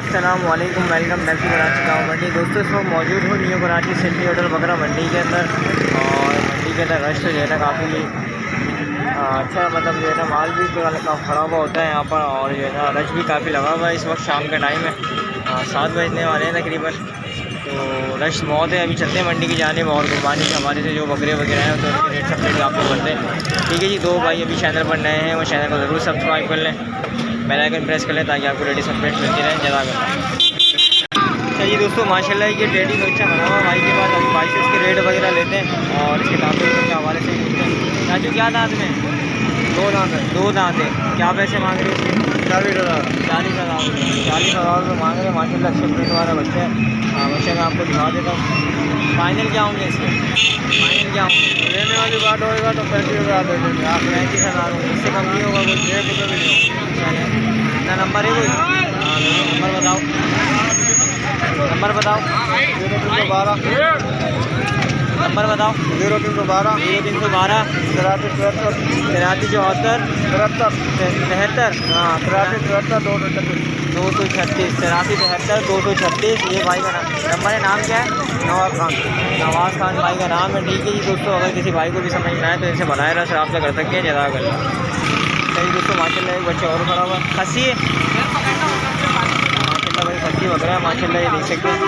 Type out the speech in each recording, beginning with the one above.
अस्सलाम वालेकुम, welcome back to Karachi गाँव मंडी। दोस्तों इस वक्त मौजूद हूँ न्यू कराची सिटी होटल बकरा मंडी के अंदर। और मंडी के अंदर रश तो जो है ना काफ़ी अच्छा, मतलब जो है ना माल भी खड़ा हुआ होता है यहाँ पर। और जो है ना रश भी काफ़ी लगा हुआ है। इस वक्त शाम का टाइम है, 7 बजने वाले हैं तकरीबन। तो रश बहुत है। अभी चलते हैं मंडी की जानिब और कुर्बानी के हवाले से जो बकरे वगैरह हैं तो उनके रेट अपडेट आपको करते हैं। ठीक है जी। दो भाई अभी चैनल पर नए हैं, वो चैनल को ज़रूर सब्सक्राइब कर लें, बेल आइकन प्रेस कर लें ताकि आपको लेटेस्ट अपडेट मिलती रहें। जज़ाकल्लाह। अच्छा जी दोस्तों, माशाल्लाह ये ट्रेडिंग अच्छा बना हुआ भाई के पास। अभी भाई से इसके रेट वगैरह लेते हैं और इसके दांतों के हवाले से पूछते हैं। राजू क्या दांत में? 2 दांत है। 2 दांत है। क्या पैसे मांग रहे हो इसके? 40,000। 40,000 रुपये मांग रहे हैं। माशाल्लाह अच्छे प्रिंट वाला बच्चा है। बच्चे मैं आपको दिखा देता हूँ। फाइनल क्या होंगे इसके? फाइनल क्या होंगे? लेने वाली बात होएगा तो 35,000 दे देंगे। आप 35,000 होंगे, इससे कम नहीं होगा। कोई 1 रुपये भी नहीं होगा। इतना नंबर है कोई? हाँ नंबर बताओ, नंबर बताओ। 0312 नंबर बताओ। 0312 8374 73 हाँ 8374 236 73 236। ये भाई का नंबर है। नाम क्या है? नवाज़ खान भाई का नाम है। ठीक है जी दोस्तों, अगर किसी भाई को भी समझ में आए तो इनसे बनाए रहा सर आपसे कर सकते हैं। जज़ाकल्लाह। सही दोस्तों, माशाल्लाह एक बच्चा और खड़ा हुआ खस्सी है। माशाल्लाह भाई खस्सी बकरा है। माशाल्लाह ये देख सकते हैं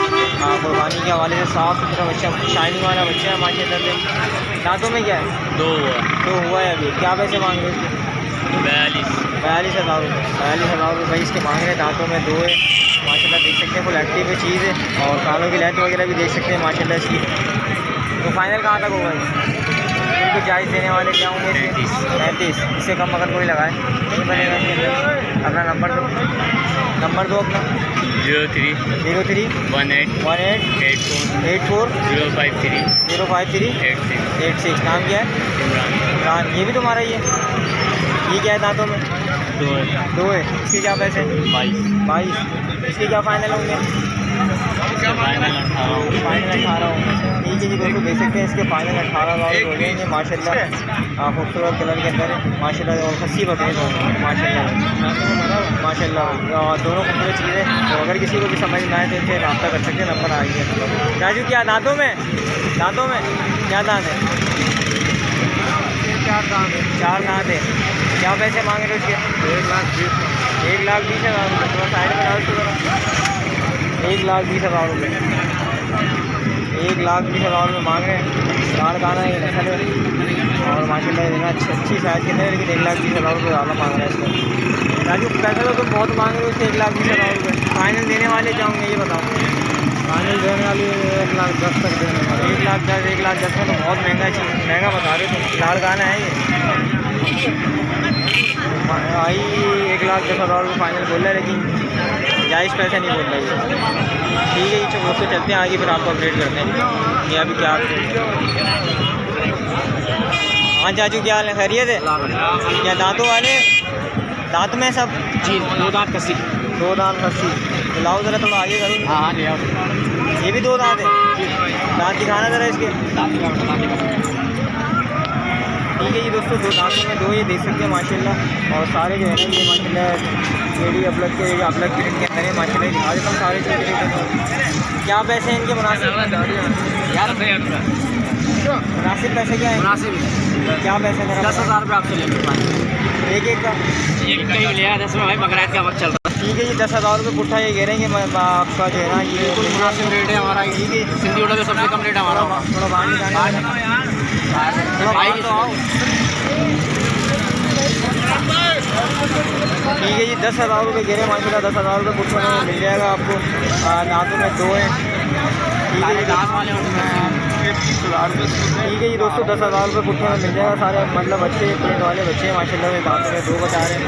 कुर्बानी के हवाले से साफ़ सुथरा बच्चा, शाइनिंग वाला बच्चा है माशाल्लाह से। दांतों में क्या है? 2 हुआ है अभी। क्या पैसे मांग रहे हैं इसके? 42,000 रुपये। 42,000 रुपये भाई इसके मांग रहे हैं। दांतों में 2 है माशाल्लाह, देख सकते हैं फुल एक्टिव चीज़ है। और कानों की लैथ वगैरह भी देख सकते हैं माशाल्लाह इसकी। तो फाइनल कहाँ तक होगा? बिल्कुल जायज़ देने वाले क्या होंगे? 35। इससे कम अगर कोई लगाए नहीं बनेगा इसके अंदर। अपना नंबर दो अपना। 03 18 18 84 053 86। नाम क्या है? इमरान। ये भी तुम्हारा ही है? ये क्या है दांतों में? 2 है। इसके क्या पैसे? 22। इसके क्या फ़ाइनल होंगे? फाइनल 18 होंगे। ठीक है जी दोस्तों, देख सकते हैं इसके फाइनल 18,000 हो जाएंगे माशाल्लाह। खूबसूरत कलर के अंदर है माशाल्लाह। और खस्सी बकरे दोनों माशाल्लाह दोनों खूबसूरत चीज़ें। तो अगर किसी को भी समझ में आए तो इनसे रब्ता कर सकते हैं। नंबर आ गया। राजू क्या दांतों में क्या दांत है? 4 दांत है। क्या पैसे मांग रहे हो उसके? 1,20,000 रुपये। थोड़ा साइड में डाल दो। 1,20,000 रुपये। 1,20,000 रुपये मांग रहे हैं। लाड़ गाना है नस्ल है और माशाल्लाह अच्छी साइज़ के अंदर, लेकिन 1,20,000 रुपये ज़्यादा मांग रहे हैं इसको। राजू पैसा तो तुम बहुत मांग रहे हो इससे 1,20,000 रुपये। फाइनल देने वाले जाऊँगे ये बताओ। फाइनल देने वाली 1,10,000 तक देने वाले। 1,10,000 में तो बहुत महंगा बता रहे हो तुम। लाड़ गाना है ये भाई। 1,10,000 रुपये फाइनल बोल रहा है, लेकिन जायज़ पैसा नहीं बोल रहा है। ठीक है जी दोस्तों, चलते हैं आगे, फिर आपको अपडेट करते हैं ये अभी क्या। हाँ चाचू क्या हाल है? खैरियत है? क्या दांतों वाले? दांत में सब जी 2 दांत कसी। 2 दांत खस्सी। तो लाओ ज़रा थोड़ा आगे करो। हाँ ले आओ। ये भी 2 दांत है। दांत दिखाना ज़रा इसके। ठीक है जी दोस्तों, 2 दांतों में 2 ये देख सकते हैं माशाल्लाह। और सारे जो है ना ये माशाल्लाह एडी अपलग प्रिंट के अंदर है माशाल्लाह। दिखा देता हूँ सारे जो। क्या पैसे हैं इनके मुनासिब? मुनासिब पैसे क्या है? मुनासिब क्या पैसे? 10,000 रुपये आपसे ले। एक का लिया 10 में भाई, बकरीद का वक्त चल रहा है। ठीक है जी, 10,000 रुपये पुट्ठा ये कह रहे हैं कि आपका जो है ना ये मुनासिब रेट है हमारा। ठीक है सिंधी होटल में सबसे कम रेट है हमारा। थोड़ा बाहर निकालना, थोड़ा बाहर तो आओ। ठीक है जी, 10,000 रुपये कह रहे हैं माशाल्लाह। 10,000 रुपये पुट्ठा में मिल जाएगा आपको। दांतों में 2 हैं। ठीक है जी दोस्तों, 10,000 रुपये पुट्ठे में मिल जाएगा। सारे मतलब अच्छे प्रिंट वाले बच्चे हैं माशाल्लाह। में दांतों में 2 बता रहे हैं।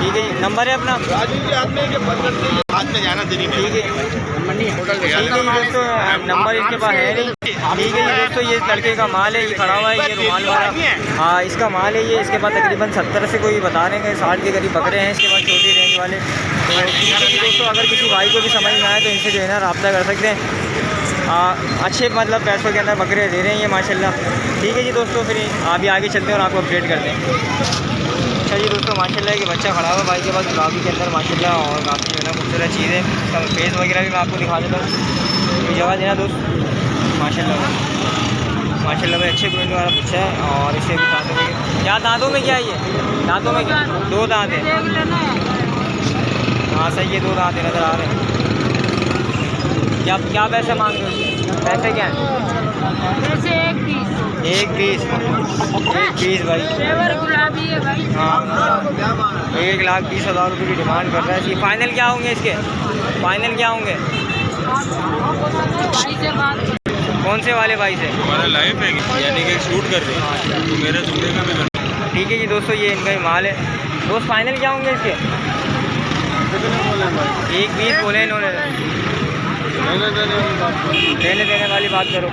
ठीक है जी, नंबर है अपना। ठीक है दोस्तों, नंबर इसके पास है नहीं। ठीक है जी दोस्तों, ये लड़के का माल है, ये खड़ा हुआ है, ये रुमाल वाला। हाँ इसका माल है ये। इसके पास तकरीबन 70 से कोई बता रहे हैं 60 के करीब बकरे हैं इसके पास, छोटी रेंज वाले। तो दोस्तों अगर किसी भाई को भी समझ में आए तो इनसे जो है ना रब्ता कर सकते हैं। अच्छे मतलब पैसों के अंदर बकरे दे रहे हैं ये माशाल्लाह। ठीक है जी दोस्तों, फिर अभी आगे चलते हैं और आपको अपडेट करते हैं। अच्छा जी दोस्तों, माशाल्लाह कि बच्चा खड़ा हुआ भाई के पास गुलाबी के अंदर माशाल्लाह, और काफ़ी जो है ना खूबसूरत चीज़ें। इसका फेस वगैरह भी मैं आपको दिखा देता हूँ। ये जगह देना दोस्त, माशाल्लाह माशाल्लाह भाई अच्छे प्रिंट वाला बच्चा है। और इसे भी दांतों में क्या, दांतों में क्या है ये, दांतों में क्या, 2 दांत हैं। हाँ सही है, 2 दांत नज़र आ रहे हैं। क्या पैसे मांग रहे हो, पैसे क्या हैं? जैसे एक पीस भाई गुलाबी है भाई। हाँ, 1,20,000 रुपये की डिमांड कर रहा है। ये फाइनल क्या होंगे इसके, फाइनल क्या होंगे? भाई से बात कौन से वाले भाई से? हमारा लाइव है यानी कि शूट कर रहे हैं, तो मेरे जुमले का मैं ठीक है जी दोस्तों, ये इनका ही माल है। दोस्त फाइनल क्या होंगे इसके? 1,20 बोले इन्होंने। लेने देने वाली बात करो।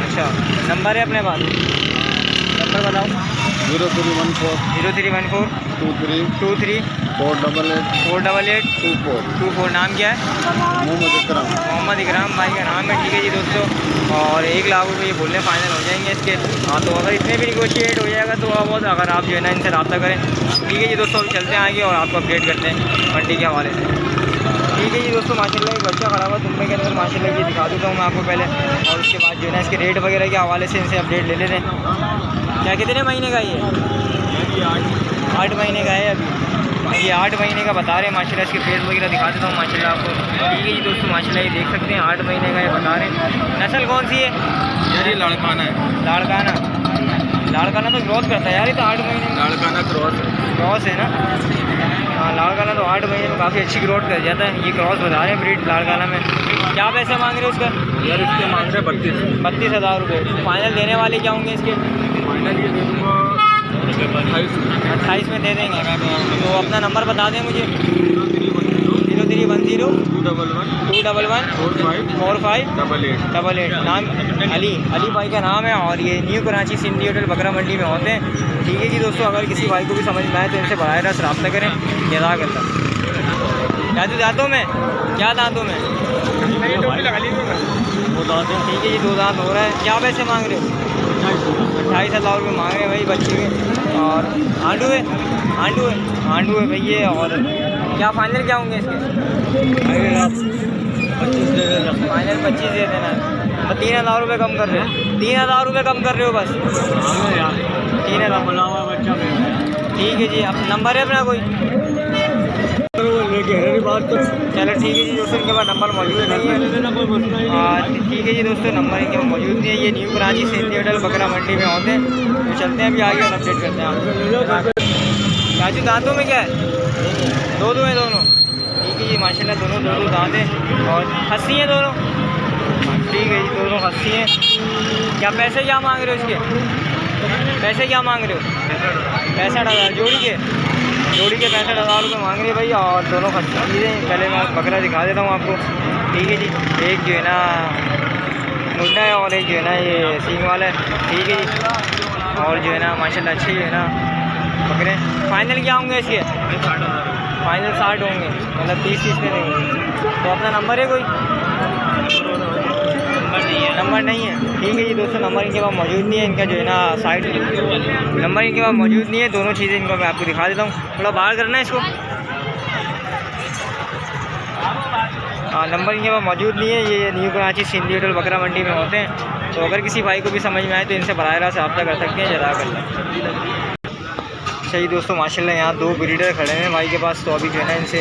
अच्छा, नंबर है अपने पास, नंबर बताओ। 0314 0314 23 23 488 488 24। नाम क्या है? मोहम्मद इकराम। मोहम्मद इकराम भाई का नाम है। ठीक है जी दोस्तों, और 1 लाख रुपये ये बोलने फाइनल हो जाएंगे इसके। हाँ, तो अगर इसमें भी निगोशिएट हो जाएगा तो बहुत, अगर आप जो है ना इनसे रब्ता करें। ठीक है जी दोस्तों, अब चलते हैं आगे और आपको अपडेट करते हैं मंडी के हवाले से। ठीक है जी दोस्तों, माशाल्लाह एक बच्चा खड़ा हुआ दुम्बे के अंदर, माशाल्लाह ये दिखा देता हूँ मैं आपको पहले, और उसके बाद जो है ना इसके रेट वगैरह के हवाले से इनसे अपडेट ले लेते हैं। क्या कितने महीने का ये? 8 महीने का है अभी। ये 8 महीने का बता रहे हैं माशाल्लाह। इसके फेस वगैरह दिखा देता हूँ माशाल्लाह आपको। ठीक है जी दोस्तों, माशाल्लाह ये देख सकते हैं 8 महीने का ये बता रहे हैं। नस्ल कौन सी है यार ये लड़काना है, लाड़काना? लाड़काना तो ग्रोथ करता है यार, ये तो 8 महीने लड़काना क्रॉस है ना। हाँ, लाड़काना तो 8 महीने में काफ़ी अच्छी ग्रोथ कर जाता है। ये क्रॉस बता रहे हैं ब्रीड लाड़काना में। क्या पैसे मांग रहे हो उसका? यार इसके मांग रहे 32,000 रुपये। फाइनल देने वाले क्या होंगे इसके? फाइनल ये दे दूँगा 28 में दे देंगे। तो अपना नंबर बता दें मुझे। 0310 211 4588। नाम अली भाई का नाम है, और ये न्यू कराची सिंधी होटल बकरा मंडी में होते हैं। ठीक है जी दोस्तों, अगर किसी भाई को भी समझ में आए तो इनसे बराह रास्त रब्ता करें। जज़ाकल्लाह। जादू दांतों में क्या, दांतों में वो दांत है। ठीक है जी, 2 दांत हो रहा है। क्या पैसे मांग रहे हो? 28,000 रुपये मांग रहे हैं भाई बच्चे के। और आंडू है भाई ये। और क्या फाइनल क्या होंगे इसके? फाइनल 25 दे देना। तो 3,000 रुपये कम कर रहे हो? 3,000 रुपये कम कर रहे हो बस? 3,000 बना हुआ बच्चा। ठीक है जी, अब नंबर है अपना कोई? चलो ठीक है जी दोस्तों, इनके पास नंबर मौजूद नहीं है। ठीक है जी दोस्तों, नंबर इनके पास मौजूद नहीं है। ये न्यू कराची सिंधी होटल बकरा मंडी में होते हैं। तो चलते हैं अभी आगे और अपडेट करते हैं आपको। राजू दांतों में क्या है? 2 हैं दोनों। ठीक है जी, माशाल्लाह दोनों 2 दांत हैं, और हंसी हैं दोनों। ठीक है जी, दोनों हंसी हैं। क्या पैसे क्या मांग रहे हो इसके? पैसे क्या मांग रहे हो? 65,000 जोड़ी के 65,000 रुपये मांग रहे हैं भाई। और दोनों खस्सी चीज़ें। पहले मैं बकरा दिखा देता हूँ आपको। ठीक है जी, एक जो है ना मुंडा है, और एक जो है ना ये सींग वाला है। ठीक है जी, और जो है ना माशाल्लाह अच्छे जो है ना बकरे। फाइनल क्या होंगे इसके? फाइनल 60 होंगे, मतलब 30 में नहीं। तो अपना नंबर है कोई? नंबर नहीं है। ठीक है जी दोस्तों, नंबर इनके पास मौजूद नहीं है। इनका जो है ना साइड नंबर इनके पास मौजूद नहीं है। दोनों चीज़ें इनको मैं आपको दिखा देता हूँ। थोड़ा बाहर करना है इसको। हाँ, नंबर इनके पास मौजूद नहीं है। ये न्यू कराची सिंधी होटल बकरा मंडी में होते हैं। तो अगर किसी भाई को भी समझ में आए तो इनसे बराह रास्त रब्ता कर सकते हैं। जज़ाकल्लाह। सही दोस्तों, माशाल्लाह यहाँ 2 ब्रीडर खड़े हैं भाई के पास। तो अभी जो है ना इनसे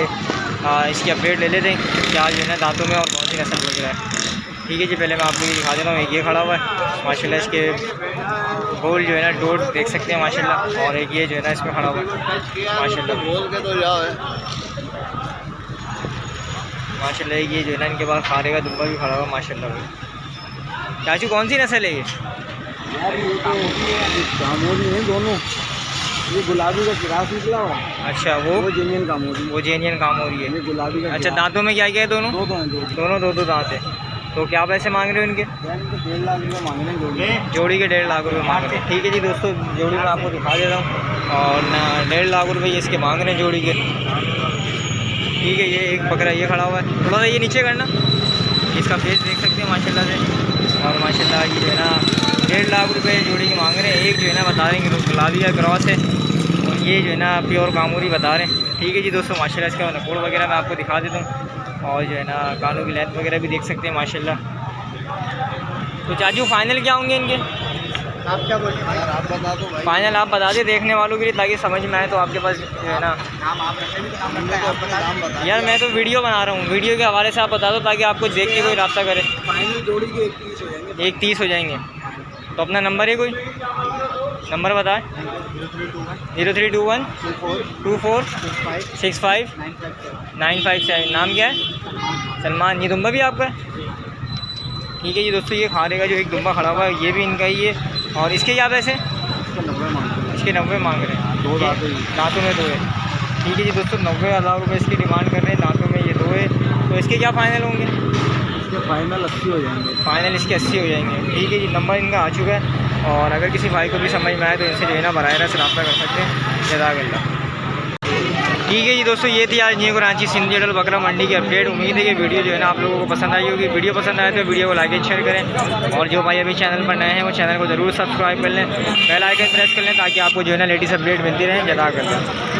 इसकी अपडेट ले लेते हैं, क्या जो है ना दांतों में और कौन सी नस्ल लग रहा है। ठीक है जी, पहले मैं आपको ये दिखा देता हूँ। एक ये खड़ा हुआ है माशाल्लाह, इसके गोल जो है ना डोर देख सकते हैं माशाल्लाह। और एक ये जो है ना इसमें खड़ा हुआ है माशाल्लाह। ये जो है ना इनके पास खारे का दुम्बा भी खड़ा हुआ माशाल्लाह। चाचू कौन सी नस्ल है ये? यार ये तो कामोरी है दोनों। ये गुलाबी का गिरास निकला हुआ। अच्छा, वो जेनियन कामोरी। वो जेनियन कामोरी है। ये गुलाबी का। अच्छा, दांतों में क्या क्या है? दोनों 2 दांत है। तो क्या पैसे मांग रहे हो इनके? 1.5 लाख रुपये मांग रहे हैं जोड़ी के 1.5 लाख रुपये मांग रहे हैं। ठीक है जी दोस्तों, जोड़ी में आपको दिखा देता हूँ। और ना 1.5 लाख रुपये ये इसके मांग रहे हैं जोड़ी के। ठीक है, ये एक बकरा ये खड़ा हुआ है। थोड़ा सा ये नीचे करना, इसका फेस देख सकते हैं माशाल्लाह से। और माशाल्लाह ये जो है ना 1.5 लाख रुपए जोड़ी की मांग रहे हैं। एक जो है ना बता रहे हैं गुलाबी का क्रॉस है और ये जो है ना प्योर कामूरी बता रहे हैं। ठीक है जी दोस्तों, माशाल्लाह इसका नकोड़ वगैरह मैं आपको दिखा देता हूँ और जो है ना कानों की लेंथ वगैरह भी देख सकते हैं माशाल्लाह। तो चाचू फाइनल क्या होंगे इनके? आप क्या बोलिए भाई? आप बता दो भाई। फाइनल आप बता दें देखने वालों के लिए, ताकि समझ में आए। तो आपके पास जो है ना नाम आप रखें भी तो नाम रखते हैं, आप अपना नाम बता। यार मैं तो वीडियो बना रहा हूँ, वीडियो के हवाले से आप बता दो ताकि आपको देख के कोई रब्ता करे। फाइनल जोड़ी के 31 हो जाएंगे। 1.30 हो जाएंगे। तो अपना नंबर है कोई नंबर बताएं। 0321 24 65 957। नाम क्या है? सलमान। ये दुम्बा भी आपका है? ठीक है जी दोस्तों, ये खाने का जो एक दुम्बा खड़ा हुआ है ये भी इनका ही है। और इसके क्या पैसे? इसके 90 मांग रहे हैं। दो दांतों दांतों में 2 है। ठीक है जी दोस्तों, 90,000 रुपये इसकी डिमांड कर रहे हैं, दांतों में ये 2 है। तो इसके क्या फ़ाइनल होंगे? इसके फाइनल 80 हो जाएंगे। फाइनल इसके 80 हो जाएंगे। ठीक है जी, नंबर इनका आ चुका है और अगर किसी भाई को भी समझ में आए तो इनसे जो है ना बराह रास्त रब्ता कर सकते हैं। जज़ाकल्लाह। ठीक है जी दोस्तों, ये थी आज न्यू कराची सिंधी अडल बकरा मंडी की अपडेट। उम्मीद है कि वीडियो जो है ना आप लोगों को पसंद आई होगी। वीडियो पसंद आए तो वीडियो को लाइक एंड शेयर करें और जो भाई अभी चैनल पर नए हैं वो चैनल को ज़रूर सब्सक्राइब कर लें, बेल आइकन प्रेस कर लें ताकि आपको जो है ना लेटेस्ट अपडेट मिलती रहे। जज़ाकल्लाह।